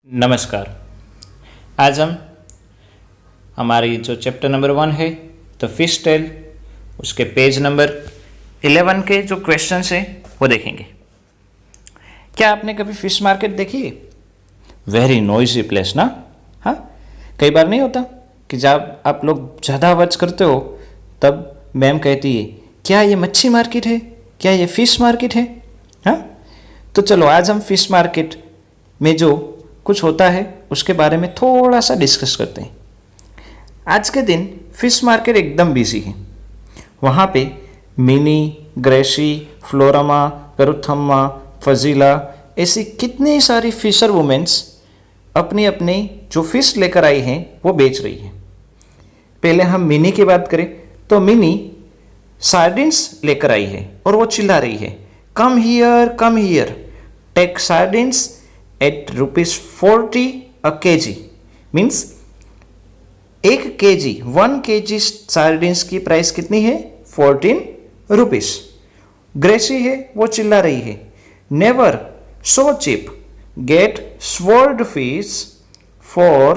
नमस्कार। आज हम हमारी जो चैप्टर नंबर 1 है तो फिश टेल उसके पेज नंबर 11 के जो क्वेश्चंस हैं वो देखेंगे। क्या आपने कभी फिश मार्केट देखी है? वेरी नॉइजी प्लेस ना। हाँ, कई बार नहीं होता कि जब आप लोग ज़्यादा आवाज़ करते हो तब मैम कहती है क्या ये मच्छी मार्केट है, क्या ये फिश मार्केट है। हाँ, तो चलो आज हम फिश मार्केट में जो कुछ होता है उसके बारे में थोड़ा सा डिस्कस करते हैं। आज के दिन फिश मार्केट एकदम बिजी है। वहाँ पे मिनी, ग्रेसी, फ्लोरामा, गरुथम्मा, फजीला ऐसी कितनी सारी फिशर वुमेन्स अपनी अपनी जो फिश लेकर आई हैं वो बेच रही हैं। पहले हम मिनी की बात करें तो मिनी सार्डिन्स लेकर आई है और वो चिल्ला रही है come here, take sardines at ₹40 a kg। Means 1 kg sardines की प्राइस कितनी है? 14 रुपीस। ग्रेसी है वो चिल्ला रही है never so cheap, get sword fish for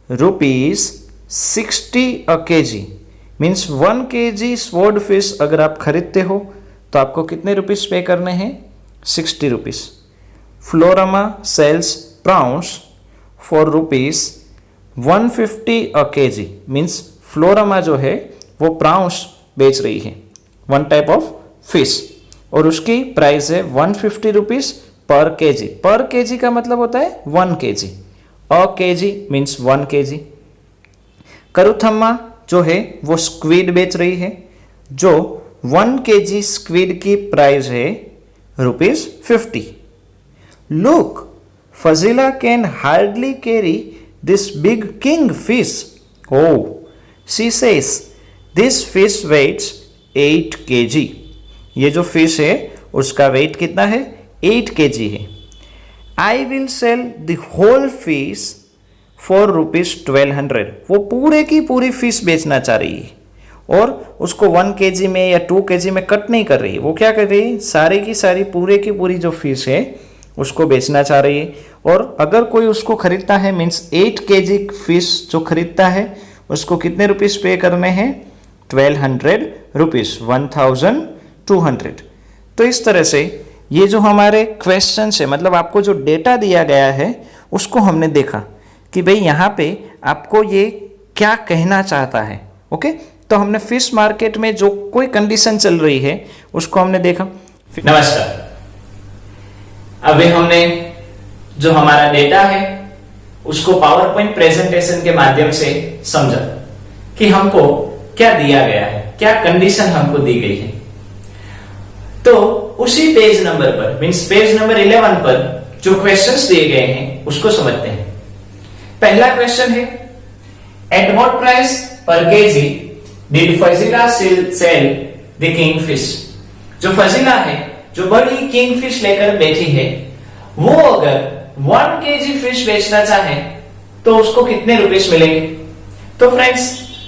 ₹60 a kg। Means 1 kg sword fish अगर आप खरीदते हो तो आपको कितने रुपीस पे करने हैं? 60 रुपीस। फ्लोरामा sells prawns for ₹150 a kg। Means फ्लोरामा जो है वो प्राउंस बेच रही है, वन टाइप ऑफ फिश, और उसकी प्राइस है 150 रुपीस पर केजी। पर केजी का मतलब होता है 1 kg। अ केजी मीन्स 1 kg। करुथम्मा जो है वो स्क्विड बेच रही है, जो 1 kg स्क्विड की प्राइस है ₹50। Look, Fazila can hardly carry this big kingfish. Oh, she says this fish weighs 8 kg. ये जो फिश है उसका वेट कितना है? 8 kg है। I will sell the whole fish for ₹1200। वो पूरे की पूरी फिश बेचना चाह रही है और उसको 1 kg में या 2 kg में कट नहीं कर रही है। वो क्या कर रही है? सारी की सारी पूरे की पूरी जो फिश है उसको बेचना चाह रही है। और अगर कोई उसको खरीदता है मीन्स 8 kg फिश जो खरीदता है उसको कितने रुपीस पे करने हैं? 1200 रुपीस, 1200। तो इस तरह से ये जो हमारे क्वेश्चन है, मतलब आपको जो डेटा दिया गया है उसको हमने देखा कि भाई यहाँ पे आपको ये क्या कहना चाहता है। ओके, तो हमने फिश मार्केट में जो कोई कंडीशन चल रही है उसको हमने देखा। नमस्कार। अभी हमने जो हमारा डेटा है उसको पावर पॉइंट प्रेजेंटेशन के माध्यम से समझा कि हमको क्या दिया गया है, क्या कंडीशन हमको दी गई है। तो उसी पेज नंबर पर मींस पेज नंबर 11 पर जो क्वेश्चंस दिए गए हैं उसको समझते हैं। पहला क्वेश्चन है at what price per kg did Fazila sell the kingfish. जो फजीला है, जो बड़ी किंगफिश लेकर बैठी है, वो अगर 1 kg फिश बेचना चाहे तो उसको कितने रुपीस मिलेंगे? तो फ्रेंड्स,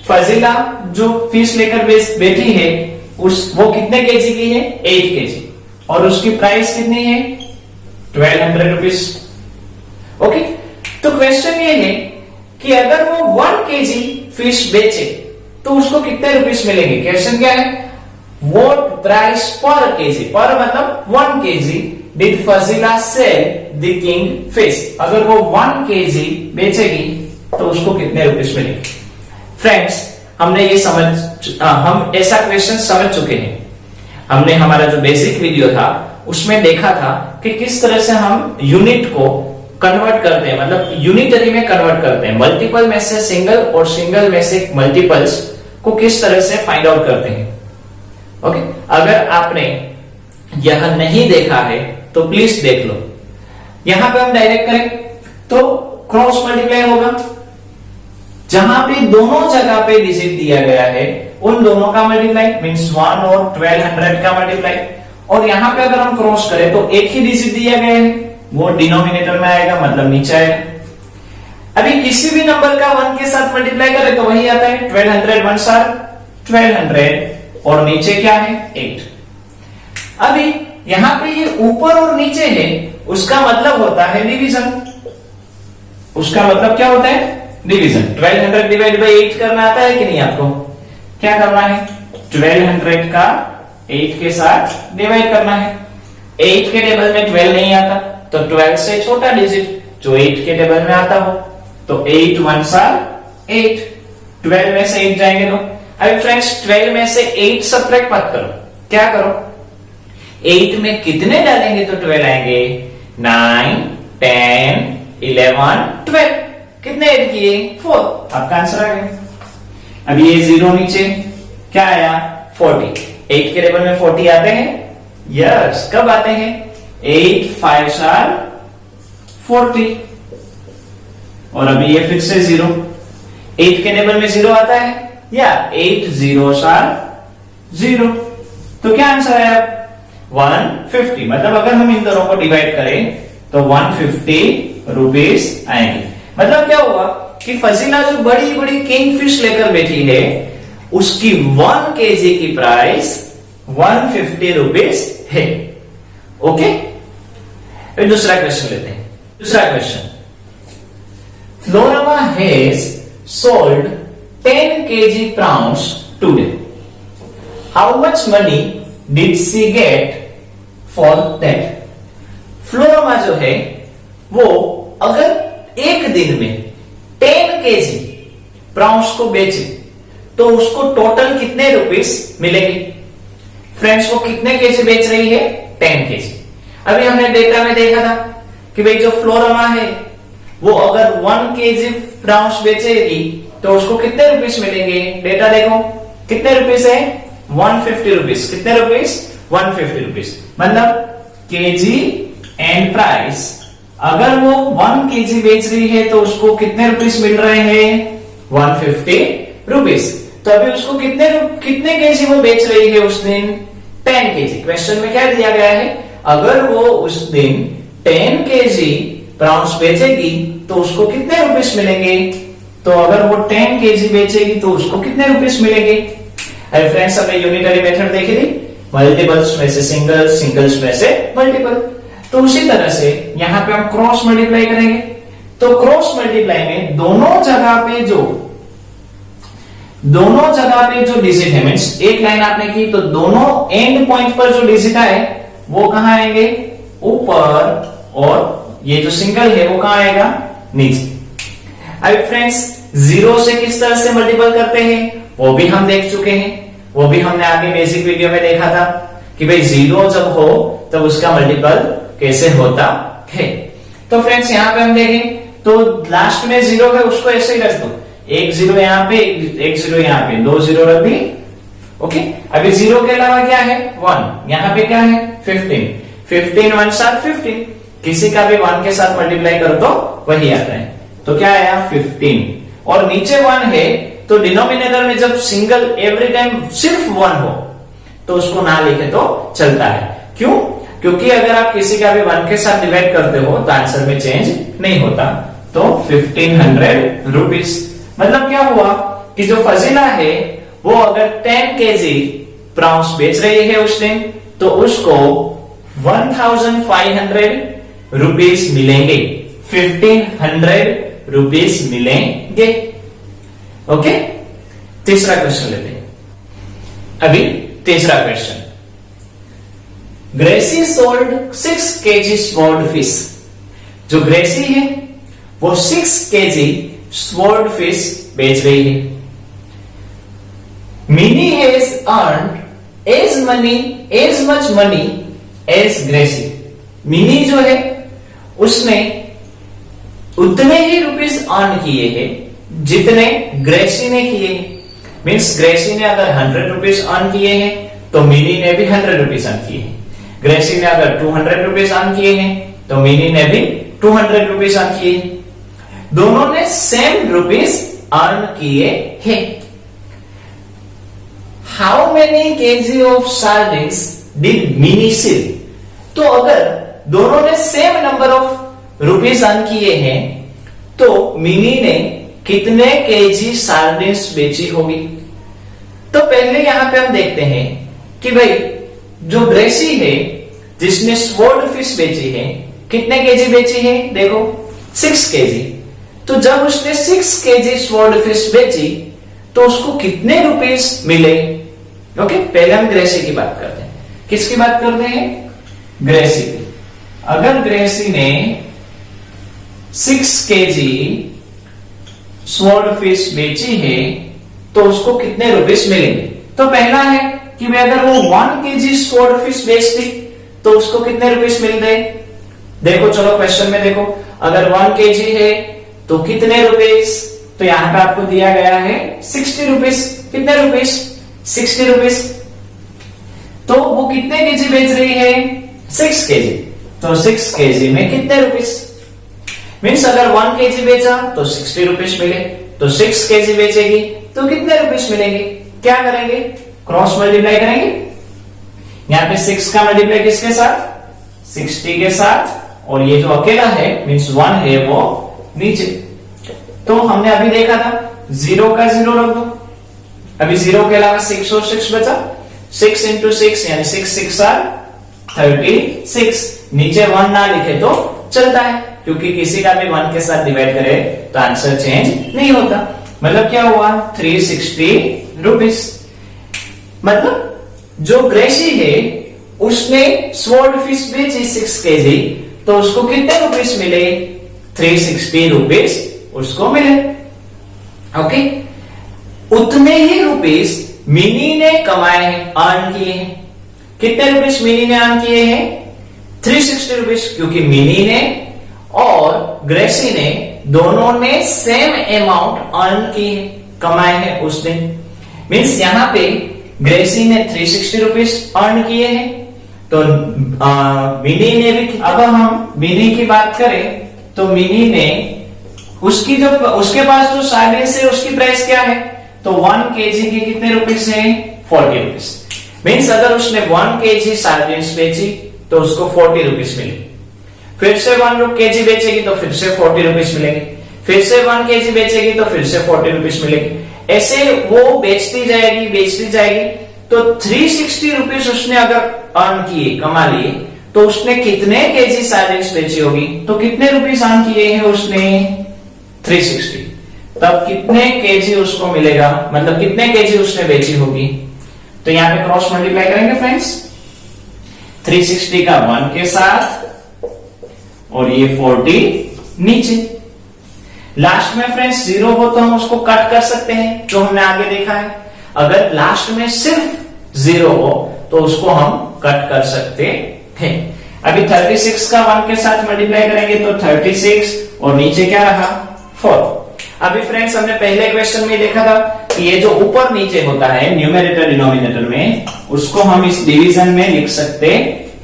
फजीला जो फिश लेकर बैठी है वो कितने केजी की है? 8 kg, और उसकी प्राइस कितनी है? 1200 रुपीस। ओके, तो क्वेश्चन ये है कि अगर वो 1 kg फिश बेचे तो उसको कितने रुपीस मिलेंगे? क्वेश्चन क्या है? What price per kg? पर मतलब 1 kg did Fazila sell the kingfish? अगर वो 1 kg बेचेगी तो उसको कितने रुपीस मिलेंगे? फ्रेंड्स, हमने ये हम ऐसा क्वेश्चन समझ चुके हैं। हमने हमारा जो बेसिक वीडियो था उसमें देखा था कि किस तरह से हम यूनिट को कन्वर्ट करते हैं, मतलब यूनिटरी में कन्वर्ट करते हैं। मल्टीपल में से सिंगल और सिंगल में से मल्टीपल्स को किस तरह से फाइंड आउट करते हैं। ओके, अगर आपने यह नहीं देखा है तो प्लीज देख लो। यहां पे हम डायरेक्ट करें तो क्रॉस मल्टीप्लाई होगा। जहां पे दोनों जगह पे डिजिट दिया गया है उन दोनों का मल्टीप्लाई मींस 1 और 1200 का मल्टीप्लाई। और यहां पे अगर हम क्रॉस करें तो एक ही डिजिट दिया गया है, वो डिनोमिनेटर में आएगा, मतलब नीचे आएगा। अभी किसी भी नंबर का 1 के साथ मल्टीप्लाई करें तो वही आता है 1200 1s are 1200, और नीचे क्या है? 8। अभी यहां पे ये ऊपर और नीचे है, उसका मतलब होता है डिवीजन। उसका मतलब क्या होता है? डिवीजन। 1200 डिवाइड बाई 8 करना आता है कि नहीं आपको? क्या करना है? 1200 का 8 के साथ डिवाइड करना है। 8 के टेबल में 12 नहीं आता, तो 12 से छोटा डिजिट जो 8 के टेबल में आता हो, तो 8 1s are 8। 12 में से 8 जाएंगे तो अभी फ्रेंड्स 12 में से 8 सब्ट्रैक्ट मत करो, क्या करो? 8 में कितने डालेंगे तो 12 आएंगे? 9 10 11 12। कितने ऐड किए? 4। आपका आंसर आ गया। अब ये 0 नीचे क्या आया? 40। 8 के टेबल में 40 आते हैं? यस। कब आते हैं? 8 5s are 40। और अभी ये फिर से 0। 8 के टेबल में 0 आता है या 8 0s are 0। तो क्या आंसर है? 150। मतलब अगर हम इन दोनों को डिवाइड करें तो 150 रुपीस आएंगे। मतलब क्या हुआ कि फजीला जो बड़ी बड़ी किंग फिश लेकर बैठी है, उसकी 1 केजी की प्राइस 150 रुपीस है। ओके, फिर दूसरा क्वेश्चन लेते हैं। दूसरा क्वेश्चन, फ्लोरामा has sold 10 kg prawns today. How much money did she get for that? फ्लोरामा जो है वो अगर एक दिन में 10 kg प्राउंस को बेचे तो उसको टोटल कितने रुपीस मिलेंगे? फ्रेंड्स वो कितने केजी बेच रही है? 10 केजी। अभी हमने डेटा में देखा था कि भाई जो फ्लोरामा है वो अगर 1 केजी प्राउंस बेचेगी तो उसको कितने रुपीस मिलेंगे? डेटा देखो कितने रुपीस है? 150 रुपीस। कितने रुपीस? 150 रुपीस। मतलब केजी एंड प्राइस, अगर वो 1 केजी बेच रही है तो उसको कितने रुपीस मिल रहे हैं? 150 रुपीस। तो अभी उसको कितने केजी वो बेच रही है उस दिन? 10 केजी। क्वेश्चन में क्या दिया गया है? अगर वो उस दिन 10 केजी प्राउंस बेचेगी तो उसको कितने रुपीस मिलेंगे? तो अगर वो 10 केजी बेचेगी तो उसको कितने रुपीस मिलेंगे? अरे फ्रेंड्स, हमने यूनिटरी मेथड देखी थी, मल्टीपल्स में से सिंगल, सिंगल्स में से मल्टीपल। तो उसी तरह से यहां पे हम क्रॉस मल्टीप्लाई करेंगे। तो क्रॉस मल्टीप्लाई में दोनों जगह पे जो डिजिट है, मींस एक लाइन आपने की तो दोनों एंड पॉइंट पर जो डिजिट आए वो कहां आएंगे? ऊपर। और ये जो सिंगल है वो कहां आएगा? नीचे। अभी फ्रेंड्स 0 से किस तरह से मल्टीपल करते हैं वो भी हम देख चुके हैं। वो भी हमने आगे बेसिक वीडियो में देखा था कि भाई 0 जब हो तब उसका मल्टीपल कैसे होता है। तो फ्रेंड्स यहां पे हम देखें तो लास्ट में 0 है उसको ऐसे ही रख दो, एक 0 यहां पे, एक 0 यहां पे, 2 0 रख दी। ओके, अभी 0 के अलावा क्या है? 1। यहां पे क्या है? 15। 15 1s are 15। किसी का भी 1 के साथ मल्टीप्लाई कर दो वही आता है। तो क्या आया? 15। और नीचे 1 है तो डिनोमिनेटर में जब सिंगल एवरी टाइम सिर्फ 1 हो तो उसको ना लिखे तो चलता है। क्यों? क्योंकि अगर आप किसी का भी 1 के साथ डिवाइड करते हो तो आंसर में चेंज नहीं होता। तो 1500 रुपीस। मतलब क्या हुआ कि जो फजीला है वो अगर 10 केजी प्राउंस बेच रही है उस दिन तो उसको 1500 रुपीस मिलेंगे। 1500 रुपीस मिलेंगे। ओके, तीसरा क्वेश्चन लेते हैं। अभी तीसरा question, Gracy sold 6 kg sword fish. जो ग्रेसी है वो 6 kg स्वॉर्ड फिश बेच रही है। Mini has earned as much money as Gracy. Mini जो है उसने उतने ही रुपीस अर्न किए हैं जितने ग्रेसी ने किए हैं। मींस ग्रेसी ने अगर 100 रुपीस अर्न किए हैं तो मिनी ने भी 100 रुपीस अर्न किए हैं। ग्रेसी ने अगर 200 रुपीस अर्न किए हैं तो मिनी ने भी 200 रुपीस अर्न किए हैं। दोनों ने सेम रुपीस अर्न किए हैं। How many kg of sardines did Mini sell? तो अगर दोनों ने same number of rupees earn किए हैं तो मिनी ने कितने केजी सार्डिन्स बेची होगी? तो पहले यहां पे हम देखते हैं कि भाई जो ग्रेसी है जिसने स्वॉर्ड फिश बेची है कितने केजी बेची है? देखो 6 केजी। तो जब उसने 6 kg स्वॉर्ड फिश बेची तो उसको कितने रुपीस मिले? ओके, पहले हम ग्रेसी की बात करते हैं। किसकी बात करते हैं? ग्रेसी की। अगर ग्रेसी ने 6 kg स्वॉर्ड फिश बेची है तो उसको कितने रुपीस मिलेंगे? तो पहला है कि भाई अगर वो 1 kg स्वॉर्ड फिश बेचती तो उसको कितने रुपीस मिलते? देखो, चलो क्वेश्चन में देखो, अगर 1 kg है तो कितने रुपीस? तो यहां पे आपको दिया गया है 60 रुपीस। कितने रुपीस? 60 रुपीस। तो वो कितने केजी बेच रही है? 6 kg। तो 6 kg में कितने रुपीस? मीन्स अगर 1 kg बेचा तो 60 रुपीस मिले, तो 6 kg बेचेगी तो कितने रुपीस मिलेंगे? क्या करेंगे? क्रॉस मल्टीप्लाई करेंगे। यहां पे 6 का मल्टीप्लाई किसके साथ? 60 के साथ, और ये जो अकेला है मीन्स 1 है वो नीचे। तो हमने अभी देखा था 0 का 0 रख दो, अभी 0 के अलावा 6 और 6 बचा। 6 इंटू 6 यानी 6 6 36। नीचे 1 ना लिखे तो चलता है, क्योंकि किसी का भी 1 के साथ डिवाइड करे तो आंसर चेंज नहीं होता। मतलब क्या हुआ? 360 रुपीस। मतलब जो ग्रेसी है उसने स्वॉर्ड फिश बेची 6 kg, तो उसको कितने रुपीस मिले? 360 रुपीस उसको मिले। ओके, उतने ही रुपीस मिनी ने कमाए हैं, अर्न किए हैं। कितने रुपीस मिनी ने अर्न किए हैं? 360 रुपीस, क्योंकि मिनी ने और ग्रेसी ने दोनों ने सेम अमाउंट अर्न किए, कमाए हैं उस दिन। मीन्स यहां पे ग्रेसी ने 360 रुपीस अर्न किए हैं, तो मिनी ने भी। अब हम मिनी की बात करें तो मिनी ने उसके पास जो सार्डिन्स है उसकी प्राइस क्या है? तो 1 kg के कितने रुपीस है? 40 रुपीस। मीन्स अगर उसने 1 kg सार्डिन्स बेची तो उसको 40 रुपीस मिले। फिर से 1 kg बेचेगी तो फिर से 40 रुपीस मिलेंगे। फिर से 1 kg बेचेगी तो फिर से 40 रुपीस मिलेंगे। ऐसे वो बेचती जाएगी। तो 360 रुपीस उसने अगर अर्न किए, कमा लिए, तो उसने कितने केजी सार्डिन्स बेची होगी? तो कितने रुपीस अर्न किए हैं उसने? 360। तब कितने केजी उसको मिलेगा? मतलब कितने केजी उसने बेची होगी? तो यहां पे क्रॉस मल्टीप्लाई करेंगे फ्रेंड्स। 360 का 1 के साथ और ये 40 नीचे। लास्ट में फ्रेंड्स 0 हो तो हम उसको कट कर सकते हैं, जो हमने आगे देखा है। अगर लास्ट में सिर्फ 0 हो तो उसको हम कट कर सकते हैं। अभी 36 का 1 के साथ मल्टीप्लाई करेंगे तो 36 और नीचे क्या रहा? 4। अभी फ्रेंड्स हमने पहले क्वेश्चन में देखा था कि ये जो ऊपर नीचे होता है न्यूमेरेटर डिनोमिनेटर में, उसको हम इस डिवीजन में लिख सकते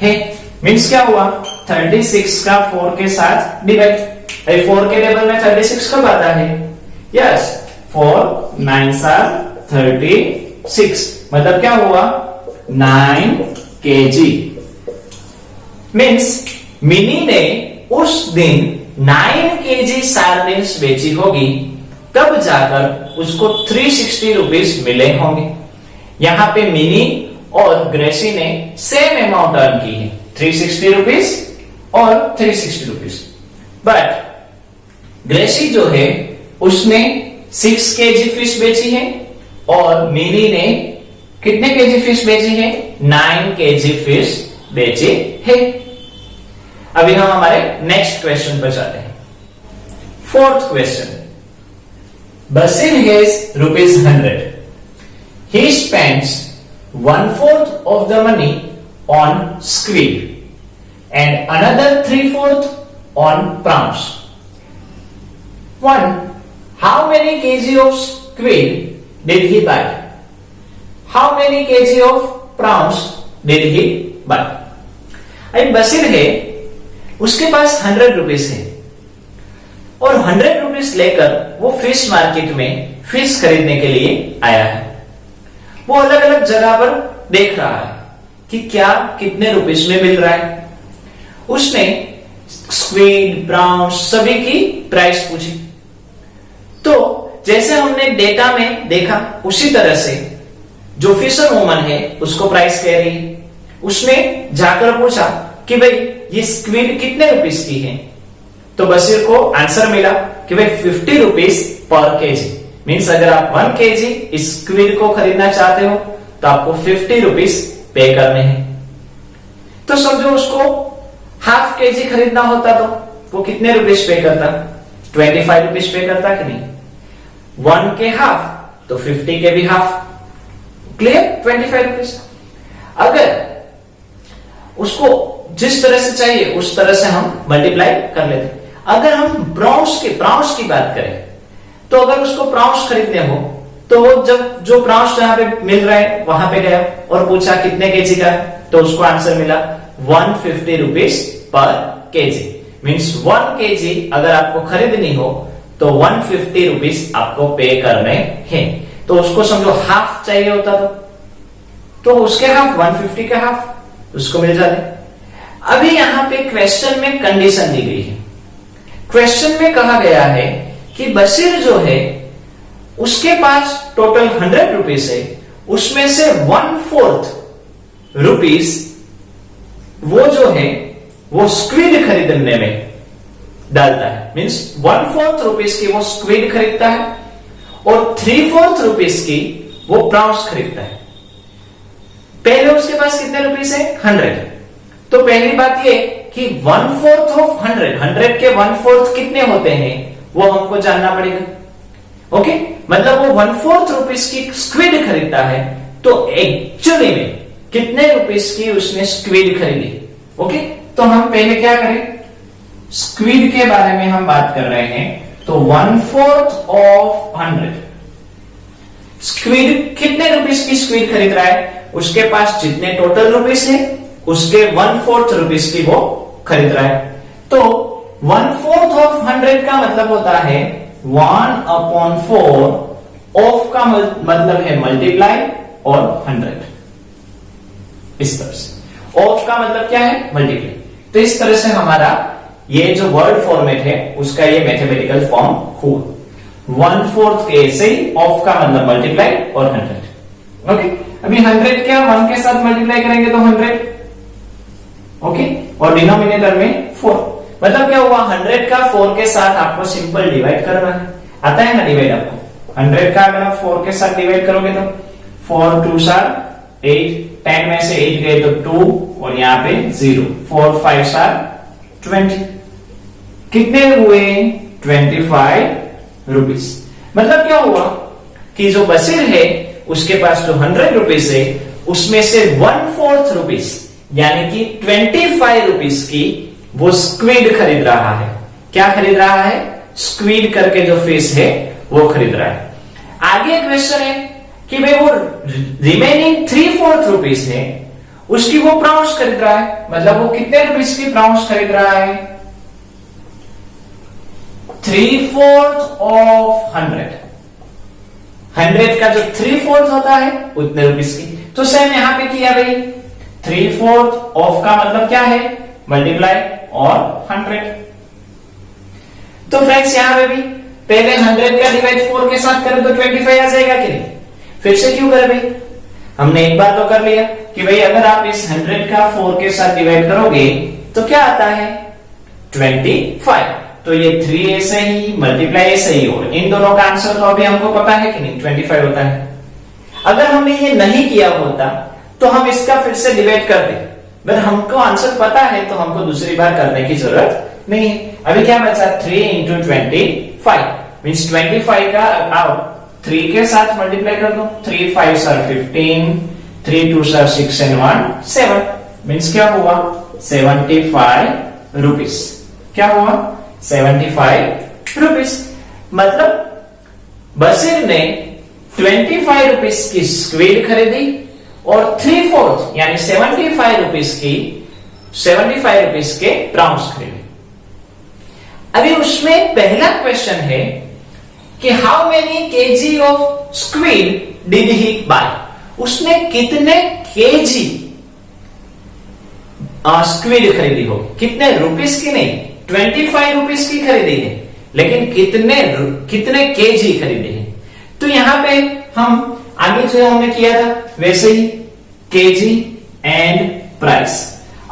हैं। मीन्स क्या हुआ? 36 का 4 के साथ डिवाइड। 4 के लेवल में 36 कब आता है? Yes, 4 9s are 36। मतलब क्या हुआ? 9 kg। मीन्स मिनी ने उस दिन 9 kg सार्डिन्स बेची होगी, तब जाकर उसको 360 रुपीस मिले होंगे। यहां पे मिनी और ग्रेसी ने सेम अमाउंट अर्न की है, 360 रुपीस और 360 रुपीस। बट ग्रेसी जो है उसने 6 kg फिश बेची है और मिनी ने कितने केजी फिश बेची है? 9 kg फिश बेची है। अभी हम हमारे नेक्स्ट क्वेश्चन पर जाते हैं। 4th question. Basil has ₹100. He spends 1/4 of the money on squid and another 3/4 on prawns. 1. How many kg of squid did he buy? How many kg of prawns did he buy? अभी बसिर है, उसके पास 100 rupees है और 100 rupees लेकर वो fish market में fish खरीदने के लिए आया है। वो अलग अलग जगह पर देख रहा है कि क्या कितने रुपीस में मिल रहा है। उसने स्क्विड, प्राउंस सभी की प्राइस पूछी। तो जैसे हमने डेटा में देखा उसी तरह से जो फिशर वुमन है उसको प्राइस कह रही है। उसने जाकर पूछा कि भाई ये स्क्विड कितने रुपीस की है, तो बशीर को आंसर मिला कि भाई 50 रुपीज पर केजी, मीन्स अगर आप 1 केजी स्क्विड को खरीदना चाहते हो तो आपको 50 रुपीज पे करने हैं। तो समझो उसको हाफ केजी खरीदना होता तो वो कितने रुपीज पे करता? 25 रुपीज पे करता कि नहीं? 1 के हाफ तो 50 के भी हाफ, क्लियर? 25 रुपीज। अगर उसको जिस तरह से चाहिए उस तरह से हम मल्टीप्लाई कर लेते। अगर हम प्राउंस की बात करें तो अगर उसको प्राउंस खरीदने हो तो वो जब जो प्राउंस जहां पे मिल रहा है वहां पे गया और पूछा कितने केजी का है, तो उसको आंसर मिला 150 rupees per KG. Means 1 KG अगर आपको खरीदनी हो तो 150 रुपीज आपको पे करने हैं। तो उसको समझो हाफ चाहिए होता तो उसके हाफ 150 के हाफ उसको मिल जाते। अभी यहां पे क्वेश्चन में कंडीशन दी गई है। क्वेश्चन में कहा गया है कि बशीर जो है उसके पास टोटल 100 रुपीज है, उसमें से 1/4 रुपीज वो जो है वो स्क्विड खरीदने में डालता है। मीन्स 1/4 रुपीज की वो स्क्विड खरीदता है और 3/4 रुपीज की वो प्राउंस खरीदता है। पहले उसके पास कितने रुपीस है? 100। तो पहली बात ये कि 1/4 ऑफ 100 के 1/4 कितने होते हैं वो हमको जानना पड़ेगा। ओके, मतलब वो 1/4 रुपीस की स्क्विड खरीदता है तो एक्चुअली में कितने रुपीस की उसने स्क्विड खरीदी। ओके, तो हम पहले क्या करें, स्क्विड के बारे में हम बात कर रहे हैं। तो 1/4 ऑफ 100, स्क्विड कितने रुपीस की स्क्विड खरीद रहा है? उसके पास जितने टोटल रुपीस है उसके 1/4 रुपीस की वो खरीद रहा है। तो 1/4 ऑफ 100 का मतलब होता है 1/4 ऑफ का मतलब है मल्टीप्लाई और 100। इस तरह से ऑफ का मतलब क्या है? मल्टीप्लाई। तो इस तरह से हमारा ये जो वर्ड फॉर्मेट है उसका ये मैथमेटिकल फॉर्म हुआ। 1/4 के ऐसे ही ऑफ का मतलब मल्टीप्लाई और 100। ओके, अभी 100 क्या 1 के साथ मल्टीप्लाई करेंगे तो 100, ओके, और डिनोमिनेटर में 4। मतलब क्या हुआ, 100 का 4 के साथ आपको सिंपल डिवाइड करना है। आता है ना डिवाइड आपको? 100 का अगर आप 4 के साथ डिवाइड करोगे तो 4 2 8, 10 में से 8 गए तो 2 और यहाँ पे 0, 4 5 20। कितने हुए? 25 रुपीस। मतलब क्या हुआ कि जो बशीर है उसके पास जो 100 रुपीस है उसमें से 1/4 रुपीस यानी कि 25 रुपीस की वो स्क्विड खरीद रहा है। क्या खरीद रहा है? स्क्विड करके जो फिश है वो खरीद रहा है। आगे क्वेश्चन है कि भाई वो रिमेनिंग 3/4 रुपीस है उसकी वो प्राउंस खरीद रहा है। मतलब वो कितने रुपीस की प्राउंस खरीद रहा है? 3/4 ऑफ 100। 100 का जो 3/4 होता है उतने रुपीस की। तो सेम यहां पे किया भाई, 3/4 ऑफ का मतलब क्या है? मल्टीप्लाई और 100। तो फ्रेंड्स यहां पे भी पहले 100 का डिवाइड 4 के साथ करें तो 25 आ जाएगा कि नहीं? फिर से क्यों करें भाई? हमने एक बार तो कर लिया कि भाई अगर आप इस 100 का 4 के साथ डिवाइड करोगे तो क्या आता है? 25। तो ये 3 ऐसे ही मल्टीप्लाई ऐसे ही और इन दोनों का आंसर तो अभी हमको पता है कि नहीं? 25 होता है। अगर हमने ये नहीं किया होता तो हम इसका फिर से डिवाइड कर दे, बट हमको आंसर पता है तो हमको दूसरी बार करने की जरूरत नहीं है। अभी क्या बचा? 3 इंटू 25 मीन्स 25 का आओ 3 के साथ मल्टीप्लाई कर दो। 3 5 15, 3 2 6 and 1 7 मीन्स क्या हुआ? 75 रुपीस। क्या हुआ? 75 रुपीस। मतलब बशीर ने 25 रुपीस की स्क्विड खरीदी और 3/4 यानी 75 रुपीस की 75 रुपीस के प्राउंस खरीदे। अभी उसमें पहला क्वेश्चन है कि how many kg of squid did he buy? उसने कितने केजी स्क्विड खरीदी हो? कितने रुपीस की नहीं, 25 रुपीस की खरीदी है, लेकिन कितने केजी खरीदे हैं? तो यहां पे हम आगे जो हमने किया था वैसे ही केजी एंड प्राइस।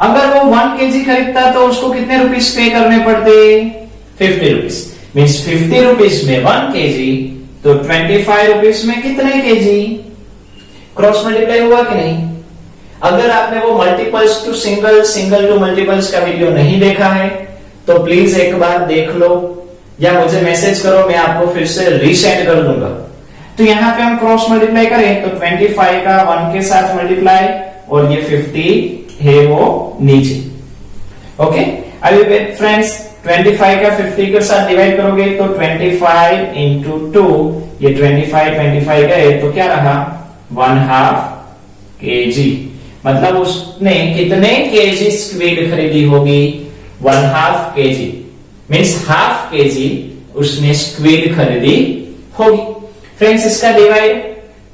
अगर वो 1 केजी खरीदता तो उसको कितने रुपीस पे करने पड़ते? 50 रुपीस। मीन्स 50 रुपीज में 1 kg, तो 25 रुपीज में कितने kg? क्रॉस मल्टीप्लाई हुआ कि नहीं? अगर आपने वो multiples to single, single to multiples का वीडियो नहीं देखा है तो प्लीज एक बार देख लो, या मुझे मैसेज करो, मैं आपको फिर से रीसेंड कर दूंगा। तो यहाँ पे हम क्रॉस मल्टीप्लाई करें तो 25 का 1 के साथ मल्टीप्लाई, और ये 50 है वो नीचे। ओके, अभी फ्रेंड्स 25 का 50 के साथ डिवाइड करोगे तो 25 इंटू 2, ये 25 का है तो क्या रहा? 1/2 kg। मतलब उसने कितने kg स्क्वीड खरीदी होगी? 1/2 kg, मीन्स 1/2 kg उसने स्क्वीड खरीदी होगी। फ्रेंड्स इसका डिवाइड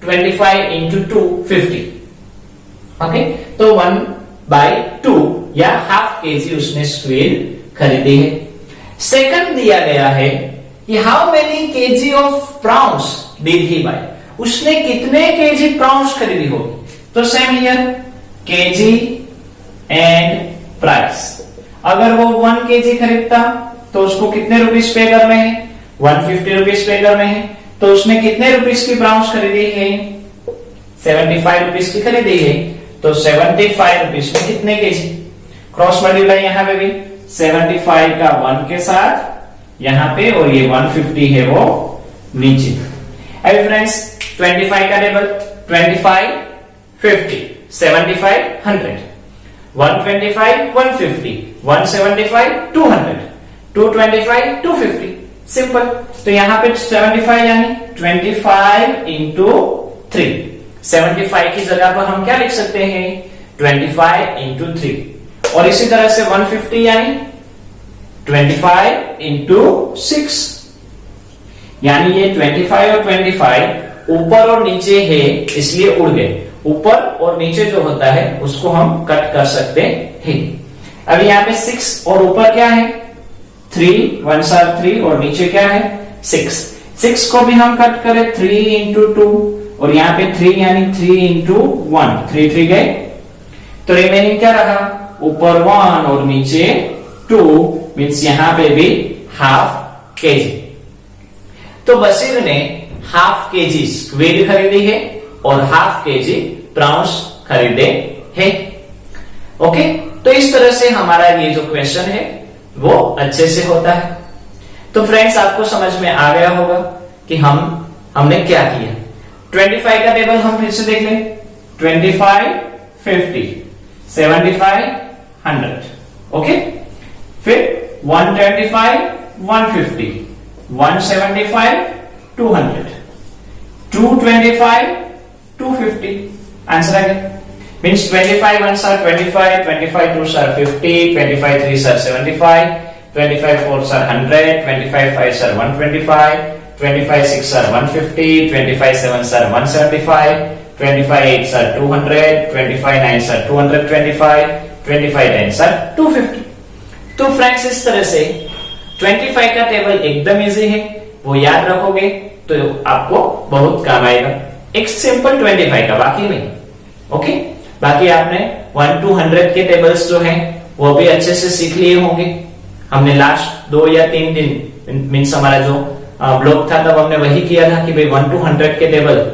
25 इंटू 2 50। ओके, तो 1/2 या 1/2 kg उसने स्क्वीड खरीदी है। सेकंड दिया गया है कि how many kg of prawns did he buy, उसने कितने kg प्राउंस खरीदी होगी? तो same here kg and price. अगर वो 1 kg खरीदता तो उसको कितने रुपीस पे करने हैं? 150 रुपीस पे करने हैं। तो उसने कितने रुपीस की प्राउंस खरीदी है? 75 रुपीस की खरीदी है। तो 75 रुपीस में कितने kg? क्रॉस मल्टीप्लाई यहाँ पे भी 75 का 1 के साथ यहाँ पे, और ये 150 है वो नीचे। अभी फ्रेंड्स 25 का टेबल 25 50 75 100, 125 150, 175 200, 225 250, सिंपल। तो यहाँ पे 75 यानी 25 इंटू 3, 75 की जगह पर हम क्या लिख सकते हैं? 25 इंटू 3। और इसी तरह से 150 यानी 25 इंटू 6, यानी ये 25 और 25 ऊपर और नीचे है इसलिए उड़ गए। ऊपर और नीचे जो होता है उसको हम कट कर सकते हैं। अब यहाँ पे 6 और ऊपर क्या है? 3 1s are 3 और नीचे क्या है? 6। 6 को भी हम कट करें 3 इंटू 2, और यहाँ पे 3 यानी 3 इंटू 1, 3 3 गए, तो रिमेनिंग क्या रहा? ऊपर 1 और नीचे 2, मीन्स यहाँ पे भी 1/2 kg। तो बशीर ने 1/2 kg स्क्वीड खरीदी है और 1/2 kg प्राउंस खरीदे हैं। ओके, तो इस तरह से हमारा ये जो क्वेश्चन है वो अच्छे से होता है। तो फ्रेंड्स आपको समझ में आ गया होगा कि हमने क्या किया। 25 का टेबल हम फिर से देख लें। 25 50 75 100, ओके। फिर 125 150 175 200 225 250, आंसर आ गया। Means 25 1s are 25, 25 2s are 50, 25 3s are 75, 25 4s are 100, 25 5s are 125, 25 6s are 150, 25 7s are 175, 25 8s are 200, 25 9s are 225, 25 10s are 250। तो फ्रेंड्स इस तरह से 25 का टेबल एकदम इजी है, वो याद रखोगे तो आपको बहुत काम आएगा। एक सिंपल 25 का, बाकी नहीं। ओके, बाकी आपने 1 to 100 के टेबल्स जो हैं वो भी अच्छे से सीख लिए होंगे। हमने लास्ट 2 या 3 दिन मीन्स हमारा जो ब्लॉग था तब हमने वही किया था कि भाई 1 to 100 के टेबल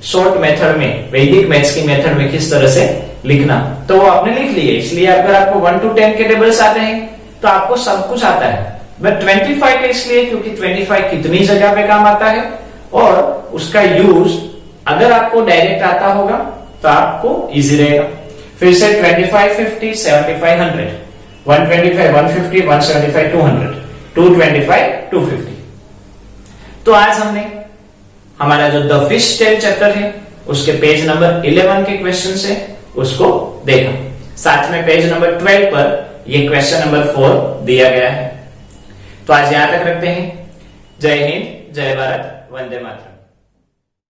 शॉर्ट मेथड में, वैदिक मैथ्स की मेथड में किस तरह से लिखना, तो वो आपने लिख लिए। इसलिए अगर आपको 1 to 10 के टेबल्स आते हैं तो आपको सब कुछ आता है। बट 25 का इसलिए क्योंकि 25 कितनी जगह पे काम आता है और उसका यूज अगर आपको डायरेक्ट आता होगा तो आपको इजी रहेगा। फिर से 25 50 75 100, 125 150 175 200, 225 250। तो आज हमने हमारा जो द फिश टेल चैप्टर है उसके पेज नंबर 11 के क्वेश्चन से उसको देखा। साथ में पेज नंबर 12 पर ये क्वेश्चन नंबर 4 दिया गया है। तो आज यहां तक रखते हैं। जय हिंद, जय भारत, वंदे मातरम।